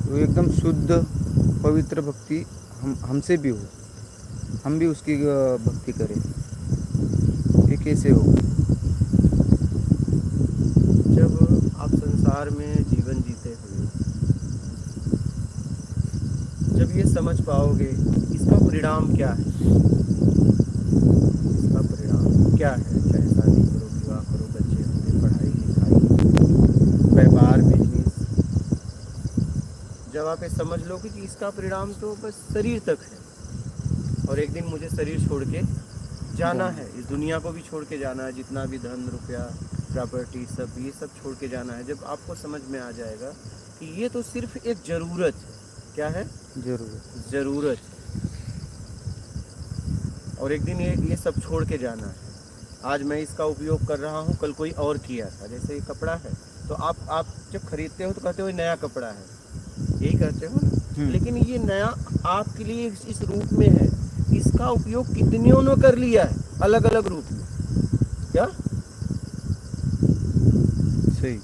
वो एकदम शुद्ध पवित्र भक्ति हमसे भी हो, हम भी उसकी भक्ति करें, ये कैसे होगा? जब आप संसार में जीवन जीते हुए जब ये समझ पाओगे इसका परिणाम क्या है, इसका परिणाम क्या है, चाहे शादी करो, विवाह करो, बच्चे होंगे, पढ़ाई लिखाई, व्यापार, बिजनेस, जब आप ये समझ लोगे कि इसका परिणाम तो बस शरीर तक है और एक दिन मुझे शरीर छोड़ के जाना है, इस दुनिया को भी छोड़ के जाना है, जितना भी धन रुपया प्रॉपर्टी सब ये सब छोड़ के जाना है। जब आपको समझ में आ जाएगा कि ये तो सिर्फ एक ज़रूरत है, क्या है, ज़रूरत है, और एक दिन ये सब छोड़ के जाना है। आज मैं इसका उपयोग कर रहा हूँ, कल कोई और किया था। जैसे ये कपड़ा है तो आप जब खरीदते हो तो कहते हो नया कपड़ा है, यही कहते हो ना, लेकिन ये नया आपके लिए इस रूप में है, इसका उपयोग कितनियों ने कर लिया है अलग अलग रूप में, क्या सही।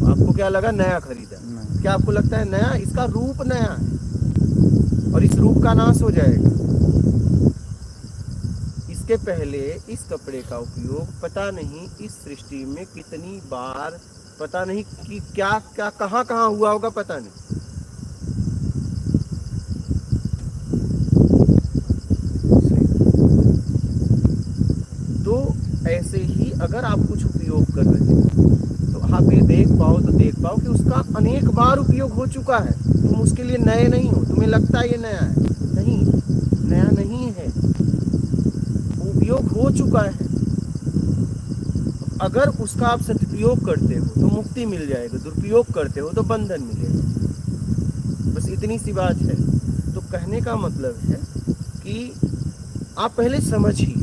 आपको क्या लगा, नया खरीदा, क्या आपको लगता है नया, इसका रूप नया है और इस रूप का नाश हो जाएगा। इसके पहले इस कपड़े का उपयोग पता नहीं इस सृष्टि में कितनी बार, पता नहीं कि क्या क्या कहाँ कहाँ हुआ होगा, पता नहीं। तो ऐसे ही अगर आप कुछ उपयोग कर रहे हो तो आप ये देख पाओ कि उसका अनेक बार उपयोग हो चुका है। तुम उसके लिए नए नहीं हो, तुम्हें लगता है ये नया है, नहीं, नया नहीं है, उपयोग हो चुका है। अगर उसका आप सदुपयोग करते हो तो मुक्ति मिल जाएगा, दुरुपयोग करते हो तो बंधन मिलेगा। बस इतनी सी बात है। तो कहने का मतलब है कि आप पहले समझिए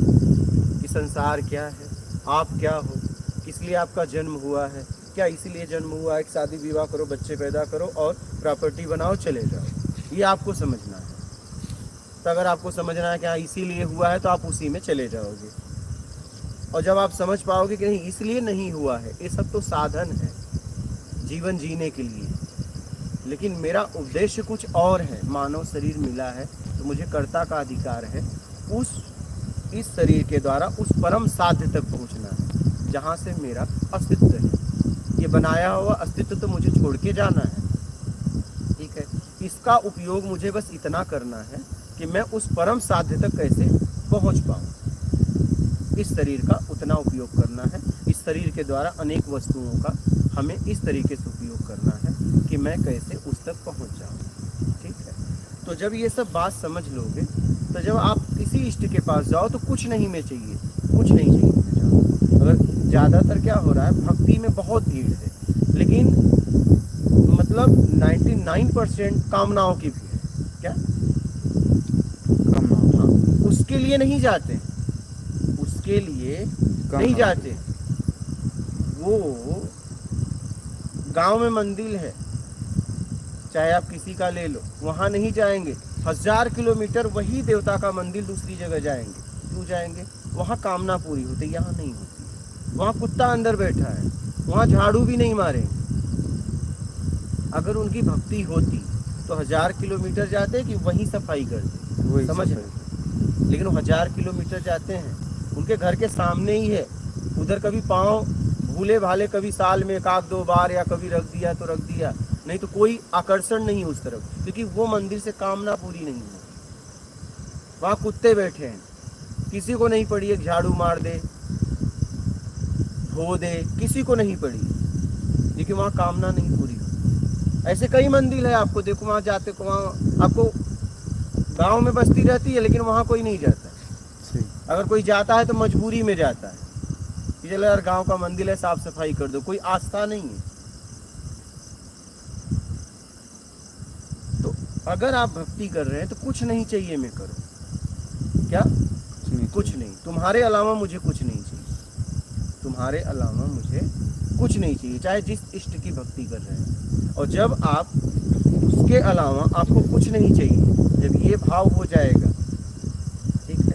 कि संसार क्या है, आप क्या हो, किस लिए आपका जन्म हुआ है, क्या इसीलिए जन्म हुआ है कि शादी विवाह करो, बच्चे पैदा करो और प्रॉपर्टी बनाओ, चले जाओ, ये आपको समझना है। तो अगर आपको समझना है कि हाँ इसीलिए हुआ है तो आप उसी में चले जाओगे। और जब आप समझ पाओगे कि नहीं इसलिए नहीं हुआ है, ये सब तो साधन है जीवन जीने के लिए, लेकिन मेरा उद्देश्य कुछ और है, मानव शरीर मिला है तो मुझे कर्ता का अधिकार है इस शरीर के द्वारा उस परम साध्य तक पहुंचना है जहां से मेरा अस्तित्व है। ये बनाया हुआ अस्तित्व तो मुझे छोड़ के जाना है, ठीक है। इसका उपयोग मुझे बस इतना करना है कि मैं उस परम साध्य तक कैसे पहुंच पाऊं। इस शरीर का उतना उपयोग करना है, इस शरीर के द्वारा अनेक वस्तुओं का हमें इस तरीके से उपयोग करना है कि मैं कैसे उस तक पहुंच जाऊं, ठीक है। तो जब ये सब बात समझ लोगे तो जब आप किसी इष्ट के पास जाओ तो कुछ नहीं में चाहिए, कुछ नहीं चाहिए जाओ। अगर ज़्यादातर क्या हो रहा है, भक्ति में बहुत भीड़ है, लेकिन मतलब 99% कामनाओं की भीड़ है, क्या कामना, हाँ, उसके लिए नहीं जाते, उसके लिए नहीं जाते। वो गांव में मंदिर है, चाहे आप किसी का ले लो, वहाँ नहीं जाएंगे, 1000 किलोमीटर वही देवता का मंदिर दूसरी जगह जाएंगे। क्यों जाएंगे? वहाँ कामना पूरी होती, यहाँ नहीं होती। वहाँ कुत्ता अंदर बैठा है, वहाँ झाड़ू भी नहीं मारेंगे। अगर उनकी भक्ति होती तो 1000 किलोमीटर जाते कि वहीं सफाई करते, समझ रहे। लेकिन वो 1000 किलोमीटर जाते हैं, उनके घर के सामने ही है, उधर कभी पाँव भूले भाले कभी साल में 1-2 बार या कभी रख दिया तो रख दिया, नहीं तो कोई आकर्षण नहीं उस तरफ, क्योंकि वो मंदिर से कामना पूरी नहीं है। वहाँ कुत्ते बैठे हैं, किसी को नहीं पड़ी एक झाड़ू मार दे, धो दे, किसी को नहीं पड़ी, लेकिन वहाँ कामना नहीं पूरी हो। ऐसे कई मंदिर है, आपको देखो वहाँ जाते को, वहाँ आपको गांव में बस्ती रहती है लेकिन वहाँ कोई नहीं जाता। अगर कोई जाता है तो मजबूरी में जाता है कि चलो यार गांव का मंदिर है, साफ सफाई कर दो, कोई आस्था नहीं है। तो अगर आप भक्ति कर रहे हैं तो कुछ नहीं चाहिए मैं करूं, क्या कुछ नहीं, तुम्हारे अलावा मुझे कुछ नहीं चाहिए, तुम्हारे अलावा मुझे कुछ नहीं चाहिए, चाहे जिस इष्ट की भक्ति कर रहे हैं। और जब आप उसके अलावा आपको कुछ नहीं चाहिए, जब ये भाव हो जाएगा, ठीक है,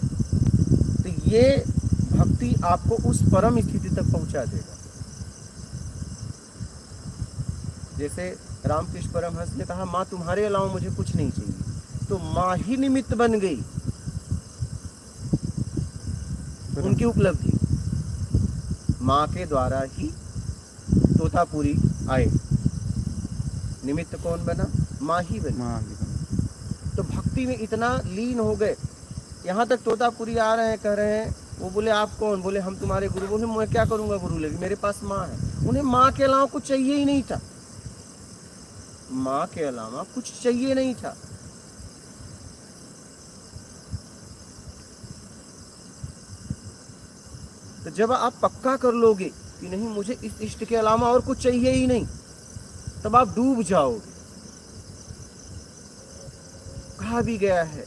तो ये भक्ति आपको उस परम स्थिति तक पहुंचा देगा। जैसे रामकृष्ण परमहंस ने कहा माँ तुम्हारे अलावा मुझे कुछ नहीं चाहिए, तो माँ ही निमित्त बन गई उनकी उपलब्धि। माँ के द्वारा ही तोतापुरी आए, निमित्त कौन बना? माँ ही बनी। माँ ही बनी। तो भक्ति में इतना लीन हो गए, यहाँ तक तोतापुरी आ रहे हैं, कह रहे हैं, वो बोले आप कौन? बोले हम तुम्हारे गुरु। बोले मैं क्या करूंगा गुरु लेके, मेरे पास माँ है। उन्हें माँ के अलावा कुछ चाहिए ही नहीं था, माँ के अलावा कुछ चाहिए नहीं था। तो जब आप पक्का कर लोगे कि नहीं मुझे इस इष्ट के अलावा और कुछ चाहिए ही नहीं, तब आप डूब जाओगे। कहा भी गया है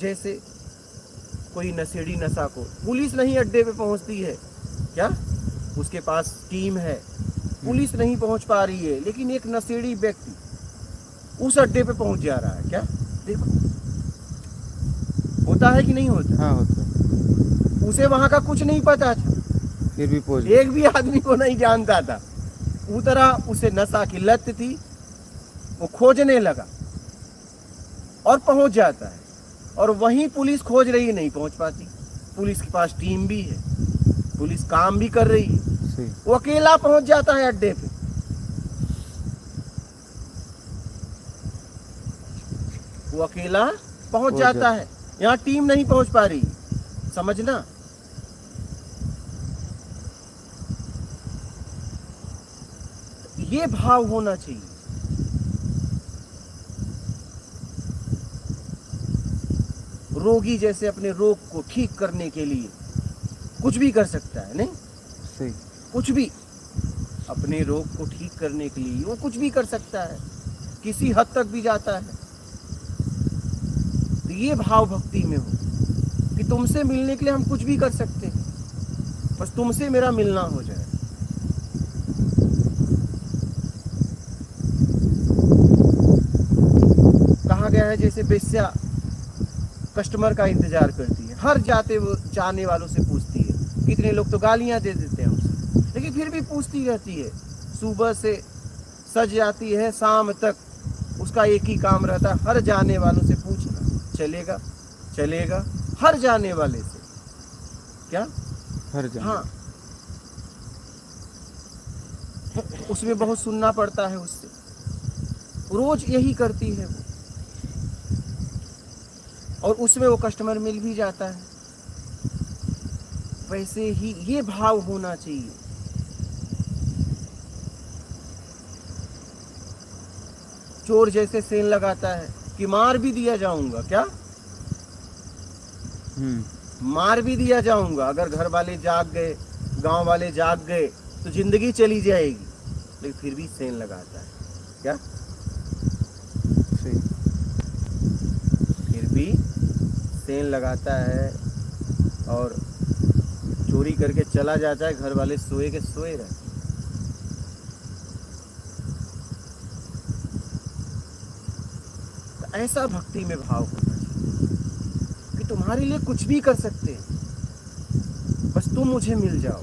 जैसे कोई नशेड़ी नशा को पुलिस नहीं अड्डे पे पहुंचती है, क्या उसके पास टीम है, पुलिस नहीं पहुंच पा रही है, लेकिन एक नशेड़ी व्यक्ति उस अड्डे पे पहुंच जा रहा है। क्या देखो, होता है कि नहीं होता? हाँ होता है। उसे वहां का कुछ नहीं पता था, फिर भी पहुंच एक भी आदमी को नहीं जानता था। उतरा, उसे नशा की लत थी, वो खोजने लगा और पहुंच जाता है। और वहीं पुलिस खोज रही है, नहीं पहुंच पाती। पुलिस के पास टीम भी है, पुलिस काम भी कर रही है, सही। वो अकेला पहुंच जाता है अड्डे पे। वो अकेला पहुंच जाता है, यहाँ टीम नहीं पहुंच पा रही। समझना, ये भाव होना चाहिए। रोगी जैसे अपने रोग को ठीक करने के लिए कुछ भी कर सकता है, नहीं? सही। कुछ भी अपने रोग को ठीक करने के लिए वो कुछ भी कर सकता है, किसी हद तक भी जाता है। तो ये भाव भक्ति में हो कि तुमसे मिलने के लिए हम कुछ भी कर सकते हैं, बस तुमसे मेरा मिलना हो जाए। कहा गया है जैसे वेश्या कस्टमर का इंतजार करती है, हर जाने वालों से पूछती है। कितने लोग तो गालियां दे देते हैं उसे, लेकिन फिर भी पूछती रहती है। सुबह से सज जाती है, शाम तक उसका एक ही काम रहता है, हर जाने वालों से पूछना, चलेगा चलेगा, हर जाने वाले से। क्या? हर जगह। हाँ, उसमें बहुत सुनना पड़ता है उससे, रोज यही करती है वो, और उसमें वो कस्टमर मिल भी जाता है। वैसे ही ये भाव होना चाहिए। चोर जैसे सेल लगाता है कि मार भी दिया जाऊंगा, क्या मार भी दिया जाऊंगा, अगर घर वाले जाग गए, गांव वाले जाग गए तो जिंदगी चली जाएगी, लेकिन फिर भी सेल लगाता है। क्या? सही। फिर भी सेल लगाता है और चोरी करके चला जाता है, घर वाले सोए के सोए रहते। तो ऐसा भक्ति में भाव होना चाहिए कि तुम्हारे लिए कुछ भी कर सकते हैं, बस तुम मुझे मिल जाओ।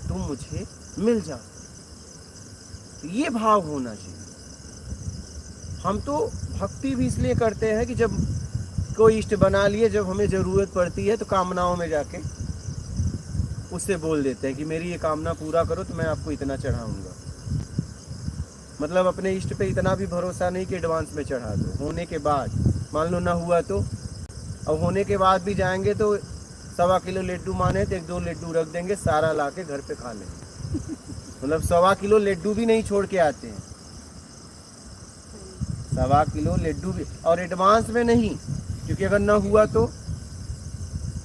तुम मुझे मिल जाओ, तो ये भाव होना चाहिए। हम तो भक्ति भी इसलिए करते हैं कि जब कोई इष्ट बना लिए, जब हमें जरूरत पड़ती है तो कामनाओं में जाके उससे बोल देते हैं कि मेरी ये कामना पूरा करो तो मैं आपको इतना चढ़ाऊंगा। मतलब अपने इष्ट पे इतना भी भरोसा नहीं कि एडवांस में चढ़ा दो, होने के बाद मान लो ना हुआ तो, और होने के बाद भी जाएंगे तो 1.25 किलो लड्डू माने तो 1-2 लड्डू रख देंगे, सारा ला के घर पे खा लेंगे। मतलब 1.25 किलो लड्डू भी नहीं छोड़ के आते हैं, 1.25 किलो लड्डू भी, और एडवांस में नहीं, क्योंकि अगर ना हुआ तो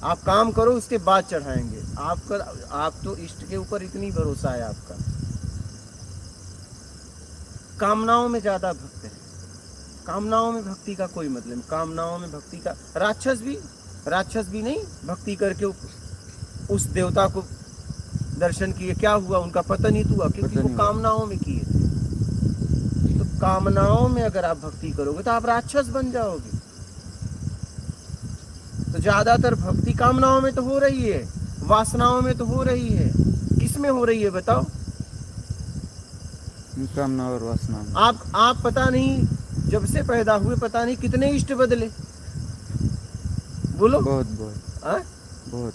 आप काम करो उसके बाद चढ़ाएंगे। आप तो इष्ट के ऊपर इतनी भरोसा है आपका, कामनाओं में ज्यादा भक्त है। कामनाओं में भक्ति का कोई मतलब नहीं, कामनाओं में भक्ति का राक्षस भी नहीं भक्ति करके उस देवता को दर्शन किए, क्या हुआ? उनका पतन ही हुआ, क्योंकि वो कामनाओं में किए थे। तो कामनाओं में अगर आप भक्ति करोगे तो आप राक्षस बन जाओगे। तो ज्यादातर भक्ति कामनाओं में तो हो रही है, वासनाओं में तो हो रही है, किस में हो रही है बताओ? कामना और वासना में। आप पता नहीं जब से पैदा हुए पता नहीं कितने इष्ट बदले, बोलो। बहुत बहुत आ? बहुत।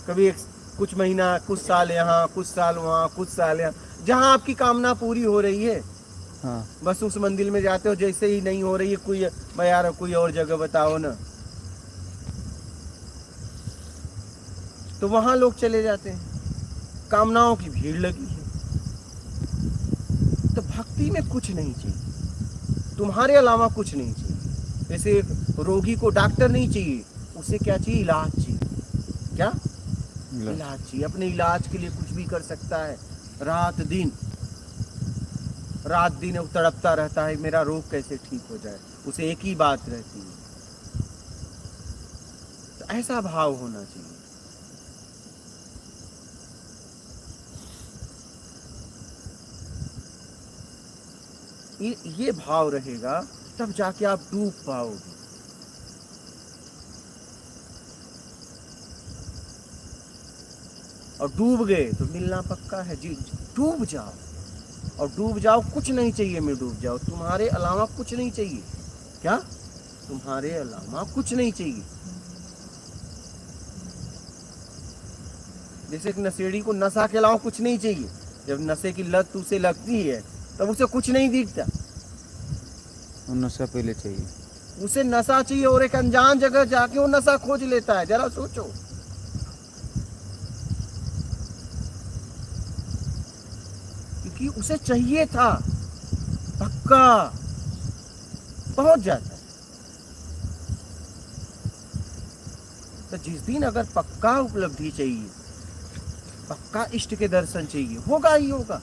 कभी कुछ महीना, कुछ साल यहाँ, कुछ साल वहाँ, कुछ साल यहाँ, जहाँ आपकी कामना पूरी हो रही है हाँ बस उस मंदिर में जाते हो, जैसे ही नहीं हो रही है कोई भाई यार कोई और जगह बताओ ना, तो वहां लोग चले जाते हैं, कामनाओं की भीड़ लगी है। तो भक्ति में कुछ नहीं चाहिए, तुम्हारे अलावा कुछ नहीं चाहिए। जैसे एक रोगी को डॉक्टर नहीं चाहिए, उसे क्या चाहिए? इलाज चाहिए। क्या? इलाज चाहिए। अपने इलाज के लिए कुछ भी कर सकता है, रात दिन वो तड़पता रहता है, मेरा रोग कैसे ठीक हो जाए, उसे एक ही बात रहती है। तो ऐसा भाव होना चाहिए। ये भाव रहेगा तब जाके आप डूब पाओगे। और डूब गए तो मिलना पक्का है जी। डूब जाओ और डूब जाओ, कुछ नहीं चाहिए मैं डूब जाओ, तुम्हारे अलावा कुछ नहीं चाहिए। क्या? तुम्हारे अलावा कुछ नहीं चाहिए। जैसे एक नशेड़ी को नशा के अलावा कुछ नहीं चाहिए, जब नशे की लत उसे लगती है तब उसे कुछ नहीं दिखता, और नशा पहले चाहिए। उसे नशा चाहिए और एक अनजान जगह जाके वो नशा खोज लेता है। जरा सोचो, क्योंकि उसे चाहिए था पक्का, पहुंच जाता है। तो जिस दिन अगर पक्का उपलब्धि चाहिए, पक्का इष्ट के दर्शन चाहिए, होगा ही होगा।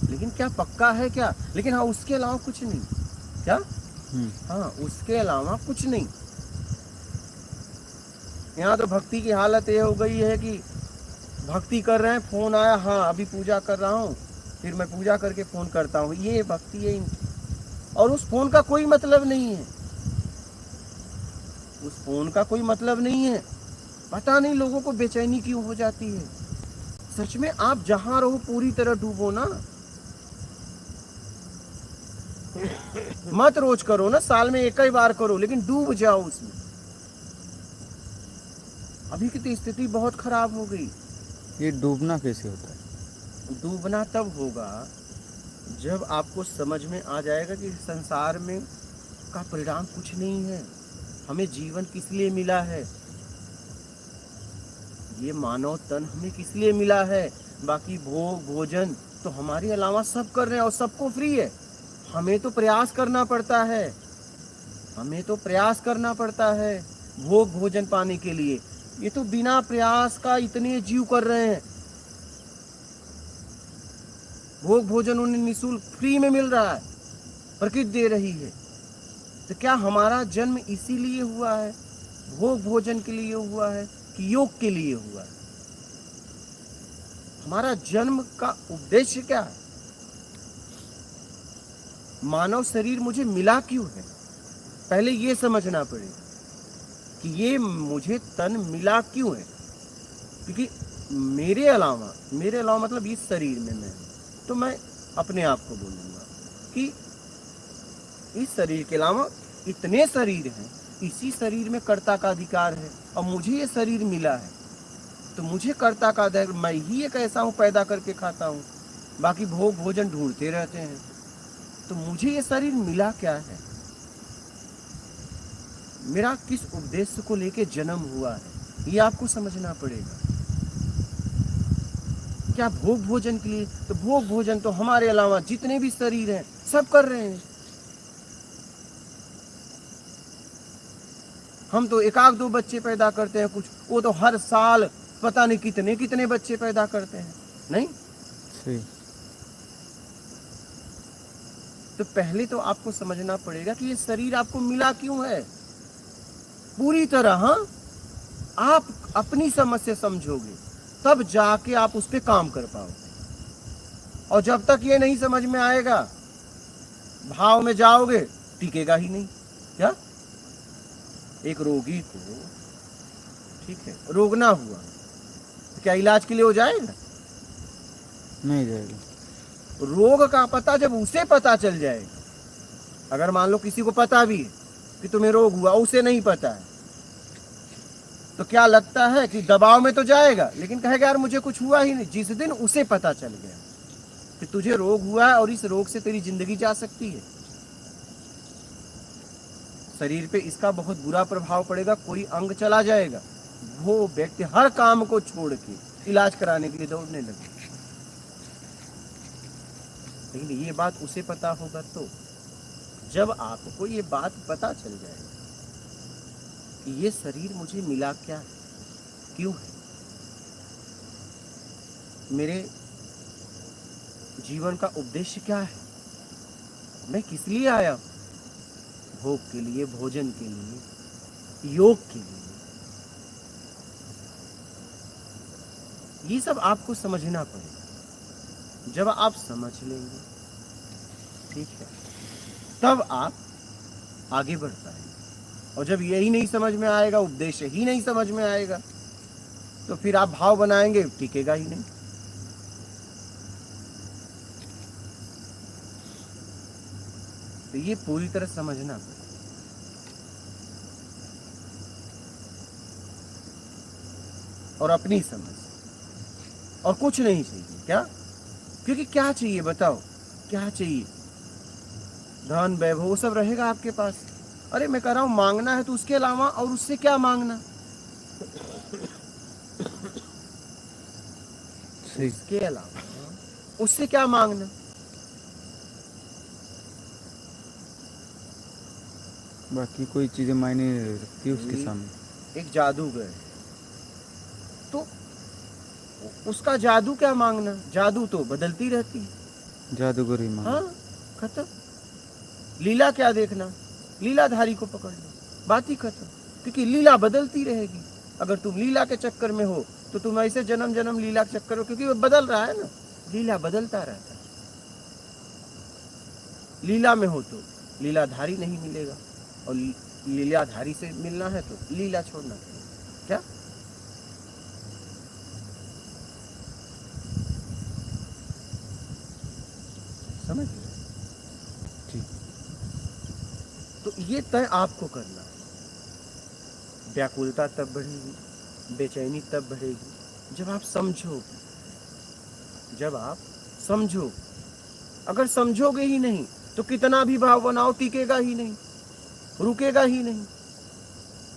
लेकिन क्या पक्का है क्या? लेकिन हाँ उसके अलावा कुछ नहीं। क्या? हाँ उसके अलावा कुछ नहीं। यहाँ तो भक्ति की हालत ये हो गई है कि भक्ति कर रहे हैं, फोन आया, हाँ अभी पूजा कर रहा हूँ, फिर मैं पूजा करके फोन करता हूँ, ये भक्ति है इनकी। और उस फोन का कोई मतलब नहीं है, उस फोन का कोई मतलब नहीं है। पता नहीं लोगों को बेचैनी क्यों हो जाती है। सच में आप जहां रहो पूरी तरह डूबो ना, मत रोज करो ना, साल में एक ही बार करो, लेकिन डूब जाओ उसमें। अभी की तो स्थिति बहुत खराब हो गई। ये डूबना कैसे होता है? डूबना तब होगा जब आपको समझ में आ जाएगा कि संसार में का परिणाम कुछ नहीं है, हमें जीवन किस लिए मिला है, ये मानव तन हमें किस लिए मिला है, बाकी भोग भोजन तो हमारे अलावा सब कर रहे हैं और सबको फ्री है। हमें तो प्रयास करना पड़ता है, हमें तो प्रयास करना पड़ता है भोग भोजन पाने के लिए। ये तो बिना प्रयास का इतने जीव कर रहे हैं, भोग भोजन उन्हें निःशुल्क फ्री में मिल रहा है, प्रकृति दे रही है। तो क्या हमारा जन्म इसीलिए हुआ है, भोग भोजन के लिए हुआ है कि योग के लिए हुआ है? हमारा जन्म का उद्देश्य क्या है? मानव शरीर मुझे मिला क्यों है? पहले ये समझना पड़ेगा कि ये मुझे तन मिला क्यों है। क्योंकि मेरे अलावा मतलब इस शरीर में मैं, तो मैं अपने आप को बोलूंगा कि इस शरीर के अलावा इतने शरीर हैं, इसी शरीर में कर्ता का अधिकार है और मुझे ये शरीर मिला है तो मुझे कर्ता का अधिकार, मैं ही एक ऐसा हूँ पैदा करके खाता हूँ, बाकी भोग भोजन ढूंढते रहते हैं। तो मुझे ये शरीर मिला क्या है, मेरा किस उद्देश्य को लेके जन्म हुआ है, ये आपको समझना पड़ेगा। क्या भोग भोजन के लिए? तो भोग भोजन तो हमारे अलावा जितने भी शरीर हैं सब कर रहे हैं। हम तो एक आध दो बच्चे पैदा करते हैं, कुछ वो तो हर साल पता नहीं कितने कितने बच्चे पैदा करते हैं, नहीं? सही। तो पहले तो आपको समझना पड़ेगा कि ये शरीर आपको मिला क्यों है पूरी तरह। हाँ, आप अपनी समझ से समझोगे तब जाके आप उस पर काम कर पाओगे। और जब तक ये नहीं समझ में आएगा, भाव में जाओगे, टिकेगा ही नहीं। क्या? एक रोगी को, ठीक है, रोग ना हुआ तो क्या इलाज के लिए हो जाएगा? नहीं जाएगा। रोग का पता जब उसे पता चल जाएगा, अगर मान लो किसी को पता भी है कि तुम्हें रोग हुआ, उसे नहीं पता है, तो क्या लगता है कि दबाव में तो जाएगा, लेकिन कहेगा यार मुझे कुछ हुआ ही नहीं। जिस दिन उसे पता चल गया कि तुझे रोग हुआ है और इस रोग से तेरी जिंदगी जा सकती है, शरीर पे इसका बहुत बुरा प्रभाव पड़ेगा, कोई अंग चला जाएगा, वो व्यक्ति हर काम को छोड़ के इलाज कराने के लिए दौड़ने लगे। लेकिन ये बात उसे पता होगा तो, जब आपको ये बात पता चल जाएगी कि ये शरीर मुझे मिला क्या है, क्यों है, मेरे जीवन का उद्देश्य क्या है, मैं किस लिए आया हूं, भोग के लिए, भोजन के लिए, योग के लिए, ये सब आपको समझना पड़ेगा। जब आप समझ लेंगे, ठीक है, तब आप आगे बढ़ पाएंगे। और जब यही नहीं समझ में आएगा, उद्देश्य ही नहीं समझ में आएगा, तो फिर आप भाव बनाएंगे, टिकेगा ही नहीं। तो ये पूरी तरह समझना पड़ेगा। और अपनी समझ, और कुछ नहीं चाहिए। क्या? क्योंकि क्या चाहिए बताओ, क्या चाहिए? धन वैभव वो सब रहेगा आपके पास। अरे मैं कह रहा हूं मांगना है तो उसके अलावा और उससे क्या मांगना, सही। उसके अलावा उससे क्या मांगना? बाकी कोई चीजें मायने नहीं रखती उसके सामने। एक जादूगर है, तो उसका जादू क्या मांगना, जादू तो बदलती रहती है। जादूगर ही मांगो। हाँ, खत्म। लीला क्या देखना, लीलाधारी को पकड़ लो, बात ही खत्म। क्योंकि लीला बदलती रहेगी। अगर तुम लीला के चक्कर में हो तो तुम ऐसे जन्म जन्म लीला के चक्कर हो, क्योंकि वो बदल रहा है ना, लीला बदलता रहता है। लीला में हो तो लीलाधारी नहीं मिलेगा, और लीलाधारी से मिलना है तो लीला छोड़ना पड़ेगा। क्या? समझ गए? ठीक। तो ये तय आपको करना है। व्याकुलता तब बढ़ेगी, बेचैनी तब बढ़ेगी जब आप समझो, जब आप समझो। अगर समझोगे ही नहीं तो कितना भी भाव बनाओ टिकेगा ही नहीं, रुकेगा ही नहीं।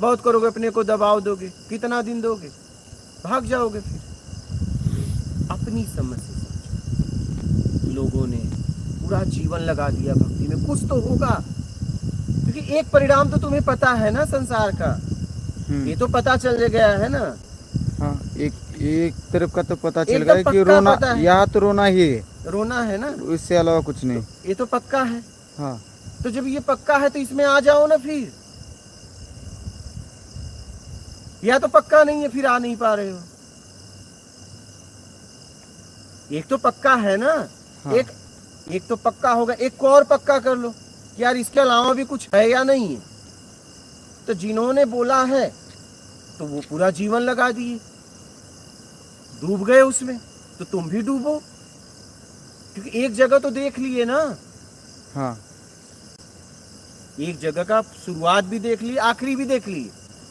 बहुत करोगे, अपने को दबाव दोगे, कितना दिन दोगे, भाग जाओगे फिर। अपनी समझ से समझो। लोगों ने पूरा जीवन लगा दिया भक्ति में, कुछ तो होगा, क्योंकि एक परिणाम तो तुम्हें पता है ना संसार का, ये तो पता चल गया है ना। हाँ, एक तरफ का तो पता चल एक गया तो कि पक्का रोना, पता है। यहाँ तो रोना ही है, रोना है ना, इससे अलावा कुछ नहीं। तो ये तो पक्का है। हाँ, तो जब ये पक्का है तो इसमें आ जाओ ना फिर। या तो पक्का नहीं है फिर आ नहीं पा रहे हो। एक तो पक्का है ना। हाँ। एक तो पक्का होगा, एक को और पक्का कर लो कि यार इसके अलावा भी कुछ है या नहीं है। तो जिन्होंने बोला है तो वो पूरा जीवन लगा दिए, डूब गए उसमें, तो तुम भी डूबो, क्योंकि एक जगह तो देख लिए ना। हाँ, एक जगह का शुरुआत भी देख ली, आखिरी भी देख ली।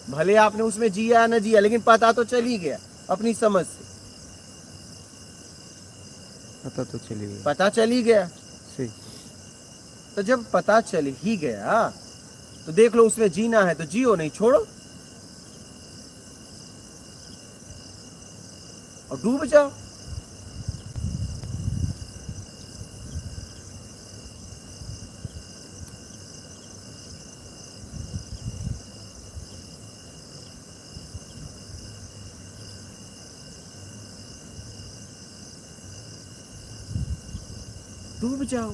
भले आपने उसमें जिया या न जिया, लेकिन पता तो चल ही गया अपनी समझ से। पता तो चली गई। पता चल ही गया। सही। तो जब पता चल ही गया तो देख लो, उसमें जीना है तो जियो, नहीं छोड़ो और डूब जाओ। डूब जाओ।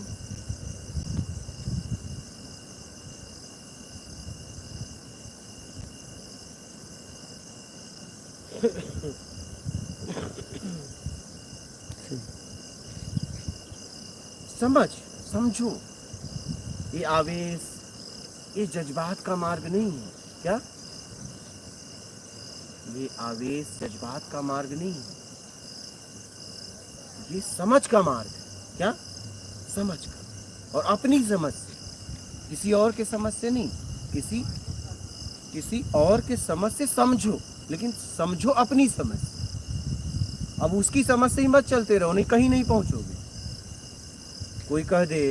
समझो, ये आवेश, ये जज्बात का मार्ग नहीं है। क्या? ये आवेश जज्बात का मार्ग नहीं है, ये समझ का मार्ग है। क्या? समझ का। और अपनी समझ से, किसी और के समझ से नहीं, किसी और के समझ से समझो, लेकिन समझो अपनी समझ से। अब उसकी समझ से ही मत चलते रहो, नहीं कहीं नहीं पहुंचोगे। कोई कह दे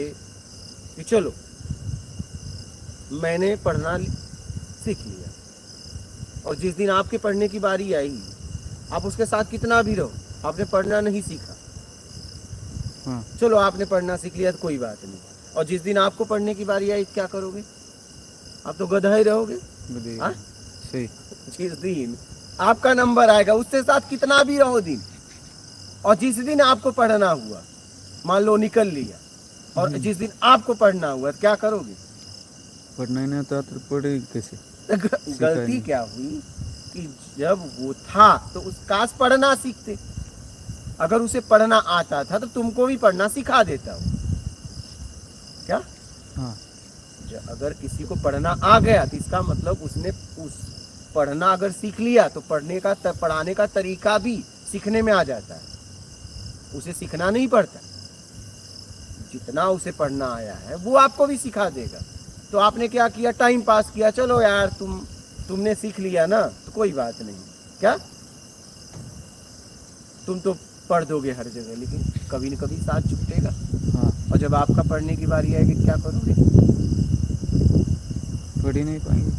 कि चलो मैंने पढ़ना सीख लिया, और जिस दिन आपके पढ़ने की बारी आई, आप उसके साथ कितना भी रहो, आपने पढ़ना नहीं सीखा। हाँ, चलो आपने पढ़ना सीख लिया तो कोई बात नहीं, और जिस दिन आपको पढ़ने की बारी आई क्या करोगे? आप तो गधा ही रहोगे। बढ़िया, हाँ? सही। जिस दिन आपका नंबर आएगा उसके साथ कितना भी रहो दिन, और जिस दिन आपको पढ़ना हुआ, मान लो निकल लिया, और जिस दिन आपको पढ़ना हुआ तो क्या करोगे? पढ़ना ही नहीं आता तो पढ़ेगी कैसे? गलती क्या हुई कि जब वो था तो उस काश पढ़ना सीखते। अगर उसे पढ़ना आता था तो तुमको भी पढ़ना सिखा देता हो। क्या? हाँ, अगर किसी को पढ़ना आ गया तो इसका मतलब उसने उस पढ़ना अगर सीख लिया तो पढ़ाने का तरीका भी सीखने में आ जाता है, उसे सीखना नहीं पड़ता। जितना उसे पढ़ना आया है वो आपको भी सिखा देगा। तो आपने क्या किया? टाइम पास किया, चलो यार तुमने सीख लिया ना तो कोई बात नहीं। क्या? तुम तो पढ़ दोगे हर जगह, लेकिन कभी न कभी साथ छूटेगा। हाँ, और जब आपका पढ़ने की बारी आएगी क्या करोगे? पढ़ ही नहीं पाएंगे,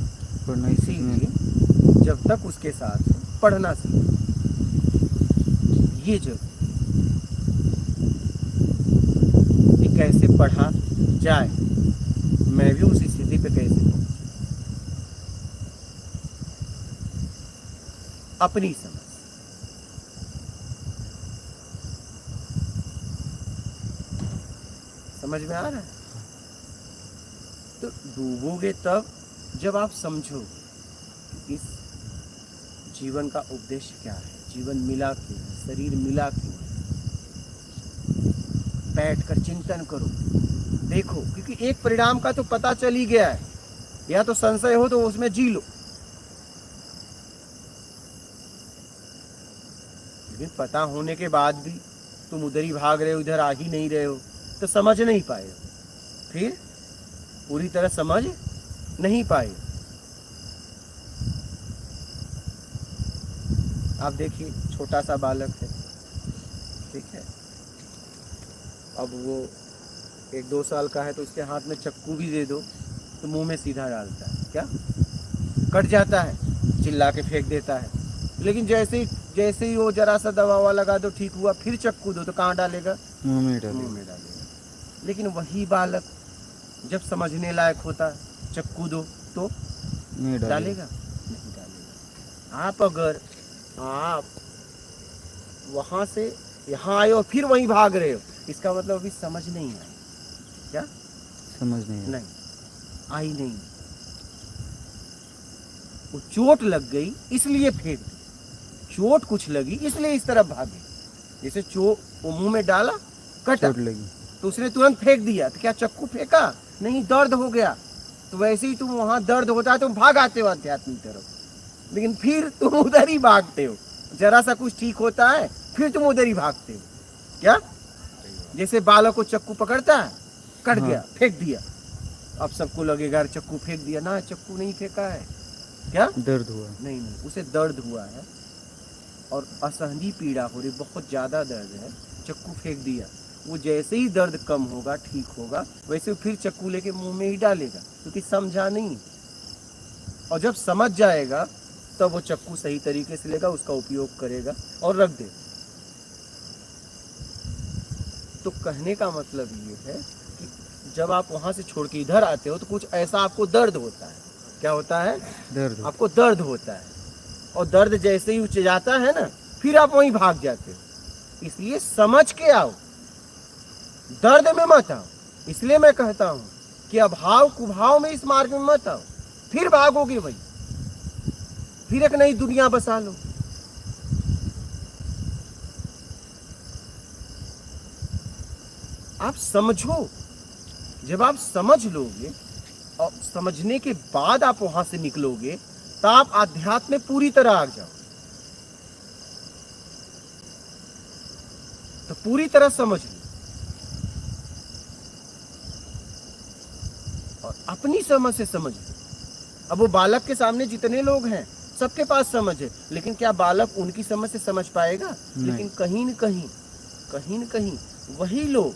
पढ़ना ही सीखना है। इसीलिए जब तक उसके साथ पढ़ना सीखो, ये जरूरी कि कैसे पढ़ा जाए, मैं भी उस स्थिति पे कैसे पहुंचूं। अपनी समझ। समझ में आ रहा है? तो डूबोगे तब जब आप समझोगे कि इस जीवन का उद्देश्य क्या है, जीवन मिला क्यों है, शरीर मिला क्यों है। बैठकर चिंतन करो, देखो, क्योंकि एक परिणाम का तो पता चल ही गया है, या तो संशय हो तो उसमें जी लो, लेकिन पता होने के बाद भी तुम उधर ही भाग रहे हो, इधर आ ही नहीं रहे हो, तो समझ नहीं पाए, फिर पूरी तरह समझ नहीं पाए। आप देखिए, छोटा सा बालक है, ठीक है, अब वो 1-2 साल का है तो उसके हाथ में चक्कू भी दे दो तो मुंह में सीधा डालता है। क्या? कट जाता है, चिल्ला के फेंक देता है। लेकिन जैसे ही वो जरा सा दवा ववा लगा दो, ठीक हुआ, फिर चक्कू दो तो कहाँ डालेगा? मुंह में मुंह में डालेगा। लेकिन वही बालक जब समझने लायक होता, चक्कू दो तो नहीं डालेगा? नहीं डालेगा। आप वहां से यहाँ आए और फिर वहीं भाग रहे हो, इसका मतलब अभी समझ नहीं आई। क्या? समझ नहीं आई नहीं। वो चोट लग गई इसलिए फेंक दी, चोट कुछ लगी इसलिए इस तरफ भागे। जैसे वो मुंह में डाला, कटा, चोट लगी तो उसने तुरंत फेंक दिया, तो क्या चक्कू फेंका? नहीं, दर्द हो गया। तो वैसे ही तुम वहां दर्द होता है तुम भाग आते हो अध्यात्म की तरफ, लेकिन फिर तुम उधर ही भागते हो। जरा सा कुछ ठीक होता है फिर तुम उधर ही भागते हो। क्या? जैसे बालक को चक्कू पकड़ता है, कट गया, फेंक दिया, अब सबको लगेगा चक्कू फेंक दिया ना, चक्कू नहीं फेंका है। क्या? दर्द हुआ? नहीं, उसे दर्द हुआ है और असहनीय पीड़ा हो रही, बहुत ज्यादा दर्द है, चक्कू फेंक दिया। वो जैसे ही दर्द कम होगा, ठीक होगा, वैसे फिर चक्कू लेके मुंह में ही डालेगा, क्योंकि समझा नहीं। और जब समझ जाएगा तब वो चक्कू सही तरीके से लेगा, उसका उपयोग करेगा और रख दे। तो कहने का मतलब ये है कि जब आप वहां से छोड़ के इधर आते हो तो कुछ ऐसा आपको दर्द होता है। क्या होता है? दर्द। आपको दर्द होता है, और दर्द जैसे ही उठ जाता है ना, फिर आप वहीं भाग जाते हो। इसलिए समझ के आओ, दर्द में मत आओ। इसलिए मैं कहता हूं कि अभाव कुभाव में इस मार्ग में मत आओ, फिर भागोगे वही, फिर एक नई दुनिया बसा लो। आप समझो, जब आप समझ लोगे और समझने के बाद आप वहां से निकलोगे तो आप आध्यात्म में पूरी तरह आ जाओ, तो पूरी तरह समझ लो और अपनी समझ से समझ लो। अब वो बालक के सामने जितने लोग हैं सबके पास समझ है, लेकिन क्या बालक उनकी समझ से समझ पाएगा? लेकिन कहीं न कहीं वही लोग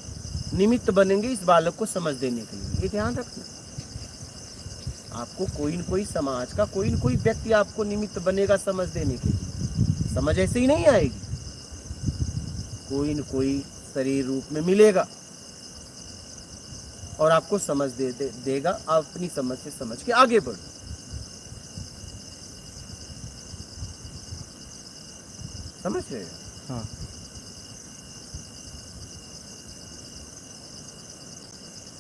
निमित्त बनेंगे इस बालक को समझ देने के लिए। ये ध्यान रखना, आपको कोई न कोई समाज का कोई न कोई व्यक्ति आपको निमित्त बनेगा समझ देने के लिए। समझ ऐसे ही नहीं आएगी, कोई न कोई शरीर रूप में मिलेगा और आपको समझ देगा। आप अपनी समझ से समझ के आगे बढ़ो। समझ रहे हो? हाँ।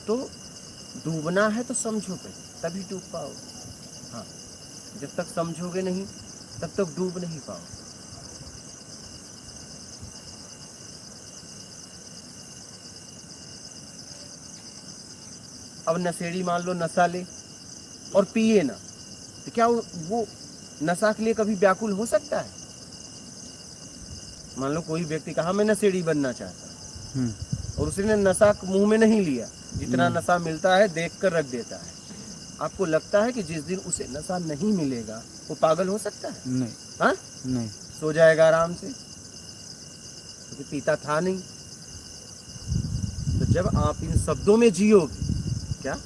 तो डूबना है तो समझो पहले, तभी डूब पाओ। हाँ, जब तक समझोगे नहीं तब तक डूब नहीं पाओ। अब नशेड़ी मान लो नशा ले और पिए ना, तो क्या वो नशा के लिए कभी व्याकुल हो सकता है? मान लो कोई व्यक्ति कहा मैं नशेड़ी बनना चाहता हूं और उसने नशा मुंह में नहीं लिया, जितना नशा मिलता है देख कर रख देता है। आपको लगता है कि जिस दिन उसे नशा नहीं मिलेगा वो पागल हो सकता है? नहीं। हाँ, नहीं। सो जाएगा आराम से, क्योंकि पीता था नहीं। तो जब आप इन शब्दों में जियोगे, क्या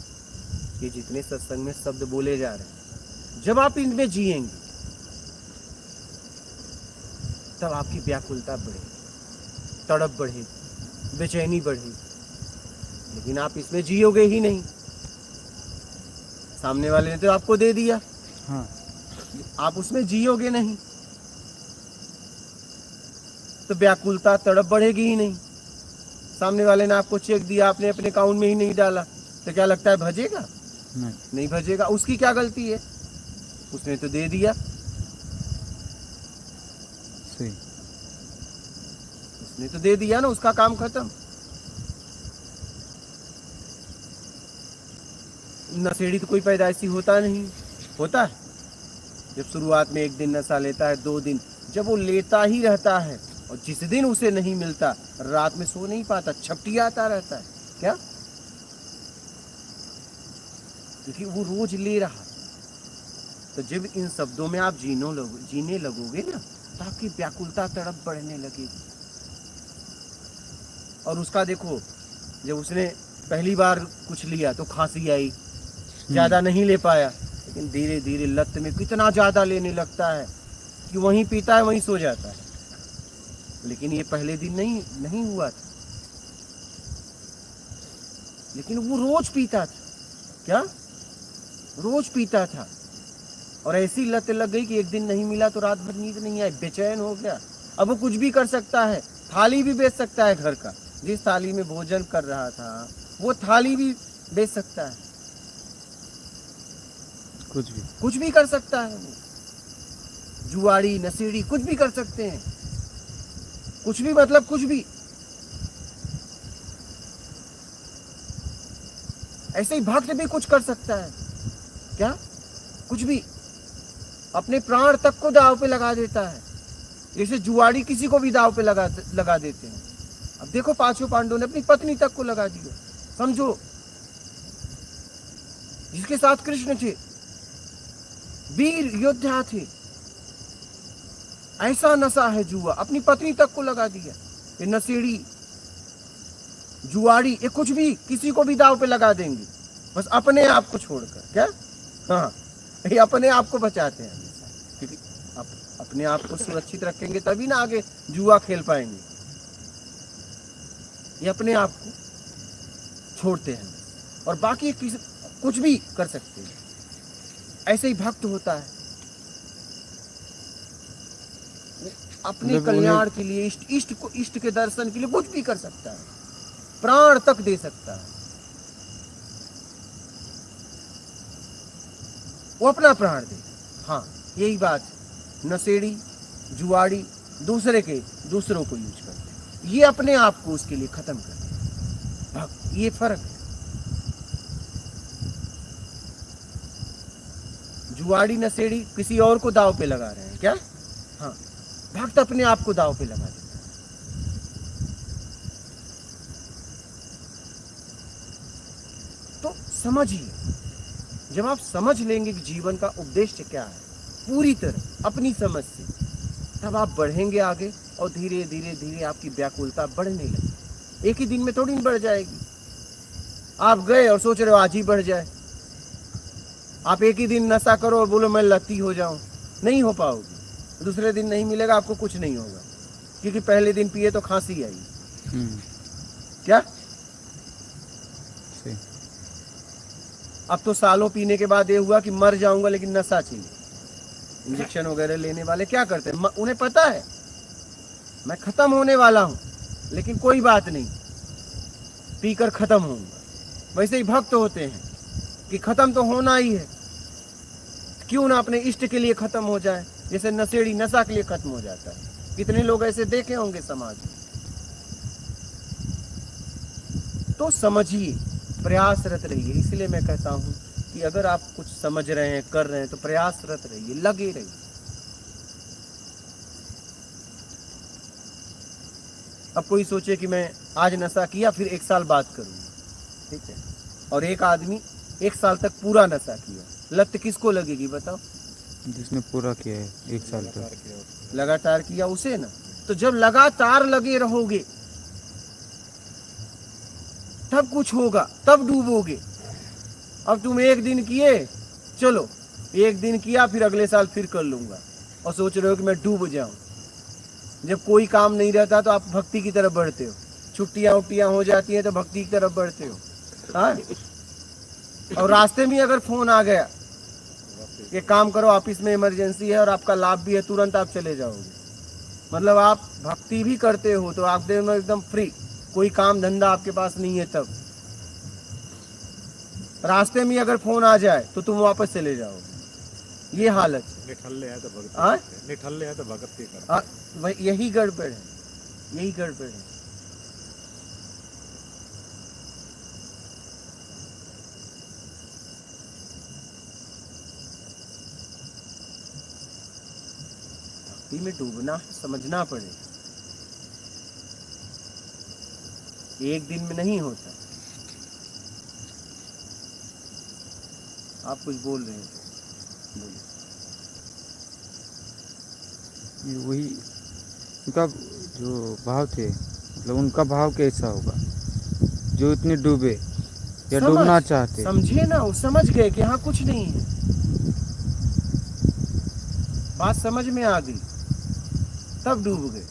ये जितने सत्संग में शब्द बोले जा रहे हैं, जब आप इनमें जिएंगे तब आपकी व्याकुलता बढ़ेगी, तड़प बढ़ेगी, बेचैनी बढ़ेगी। लेकिन आप इसमें जियोगे ही नहीं, सामने वाले ने तो आपको दे दिया। हाँ। आप उसमें जियोगे नहीं तो व्याकुलता तड़प बढ़ेगी ही नहीं। सामने वाले ने आपको चेक दिया, आपने अपने अकाउंट में ही नहीं डाला, तो क्या लगता है भजेगा? नहीं भजेगा। उसकी क्या गलती है? उसने तो दे दिया। सही। उसने तो दे दिया ना, उसका काम खत्म। नशेड़ी तो कोई पैदाइशी होता नहीं, होता है जब शुरुआत में 1 दिन नशा लेता है, 2 दिन, जब वो लेता ही रहता है और जिस दिन उसे नहीं मिलता रात में सो नहीं पाता, छपटियाता रहता है। क्या? क्योंकि वो रोज ले रहा। तो जब इन शब्दों में आप जीने लगोगे ना, तो आपकी व्याकुलता तड़प बढ़ने लगेगी। और उसका देखो, जब उसने पहली बार कुछ लिया तो खांसी आई, ज्यादा नहीं ले पाया, लेकिन धीरे धीरे लत में कितना ज्यादा लेने लगता है कि वहीं पीता है वहीं सो जाता है। लेकिन ये पहले दिन नहीं हुआ था, लेकिन वो रोज पीता था। क्या? रोज पीता था। और ऐसी लत लग गई कि 1 दिन नहीं मिला तो रात भर नींद नहीं आई, बेचैन हो गया। अब वो कुछ भी कर सकता है, थाली भी बेच सकता है घर का, जिस थाली में भोजन कर रहा था वो थाली भी बेच सकता है, कुछ भी कर सकता है। वो जुआड़ी नशेड़ी कुछ भी कर सकते हैं, कुछ भी मतलब कुछ भी। ऐसे ही भक्त भी कुछ कर सकता है। क्या? कुछ भी। अपने प्राण तक को दाव पे लगा देता है, जैसे जुआड़ी किसी को भी दाव पे लगा देते हैं। अब देखो 5 पांडवों ने अपनी पत्नी तक को लगा दिया। समझो, जिसके साथ कृष्ण थे, वीर योद्धा थे, ऐसा नशा है जुआ, अपनी पत्नी तक को लगा दिया। ये नशेड़ी जुआड़ी ये कुछ भी किसी को भी दाव पे लगा देंगे, बस अपने आप को छोड़कर। क्या? हाँ, ये अपने आप को बचाते हैं, क्योंकि अपने आप को सुरक्षित रखेंगे तभी ना आगे जुआ खेल पाएंगे। ये अपने आप को छोड़ते हैं और बाकी कुछ भी कर सकते हैं। ऐसे ही भक्त होता है, अपने कल्याण के लिए, इष्ट के दर्शन के लिए कुछ भी कर सकता है, प्राण तक दे सकता है। वो अपना प्राण दे। हाँ, यही बात है। नशेड़ी जुआड़ी दूसरों को यूज करते हैं, ये अपने आप को उसके लिए खत्म करते हैं। भक्त, ये फर्क है। जुआड़ी नशेड़ी किसी और को दाव पे लगा रहे हैं क्या? हाँ, भक्त अपने आप को दाव पे लगा देता है। तो समझिए, जब आप समझ लेंगे कि जीवन का उद्देश्य क्या है पूरी तरह अपनी समझ से, तब आप बढ़ेंगे आगे और धीरे धीरे धीरे आपकी व्याकुलता बढ़ने लगे। एक ही दिन में थोड़ी नहीं बढ़ जाएगी। आप गए और सोच रहे हो आज ही बढ़ जाए। आप एक ही दिन नशा करो और बोलो मैं लत्ती हो जाऊं, नहीं हो पाओगी। दूसरे दिन नहीं मिलेगा आपको, कुछ नहीं होगा, क्योंकि पहले दिन पिए तो खांसी आई। क्या सही। अब तो सालों पीने के बाद ये हुआ कि मर जाऊंगा लेकिन नशा चाहिए। इंजेक्शन वगैरह लेने वाले क्या करते हैं, उन्हें पता है मैं खत्म होने वाला हूं, लेकिन कोई बात नहीं, पीकर खत्म होऊंगा। वैसे ही भक्त होते हैं कि खत्म तो होना ही है, क्यों ना अपने इष्ट के लिए खत्म हो जाए, जैसे नशेड़ी नशा के लिए खत्म हो जाता है। कितने लोग ऐसे देखे होंगे समाज में। तो समझिए, प्रयासरत रहिए। इसलिए मैं कहता हूं कि अगर आप कुछ समझ रहे हैं, कर रहे हैं, तो प्रयासरत रहिए, लगे रहिए। अब कोई सोचे कि मैं आज नशा किया फिर 1 साल बाद करूंगा, ठीक है, और एक आदमी 1 साल तक पूरा नशा किया, लत किसको लगेगी बताओ? जिसने पूरा किया है 1 साल तक लगातार किया उसे ना। तो जब लगातार लगे रहोगे तब कुछ होगा, तब डूबोगे। अब तुम 1 दिन किए, चलो 1 दिन किया, फिर अगले साल फिर कर लूंगा, और सोच रहे हो कि मैं डूब जाऊं। जब कोई काम नहीं रहता तो आप भक्ति की तरफ बढ़ते हो, छुट्टियां उट्टियां हो जाती हैं तो भक्ति की तरफ बढ़ते हो। हाँ, और रास्ते में अगर फोन आ गया कि काम करो, ऑफिस में इमरजेंसी है और आपका लाभ भी है, तुरंत आप चले जाओगे। मतलब आप भक्ति भी करते हो तो आप दिन में एकदम फ्री, कोई काम धंधा आपके पास नहीं है। तब रास्ते में अगर फोन आ जाए तो तुम वापस चले जाओगे। ये हालत है। निठल्ले है तो भगत हाँ? निठल्ले है तो भगत के कर। यही गड़बड़ है, यही गड़बड़ है। भक्ति में डूबना समझना पड़ेगा, 1 दिन में नहीं होता। आप कुछ बोल रहे थे, बोलिए। ये वही उनका जो भाव थे, मतलब उनका भाव कैसा होगा जो इतने डूबे या डूबना चाहते। समझे ना, वो समझ गए कि हाँ कुछ नहीं है, बात समझ में आ गई, तब डूब गए।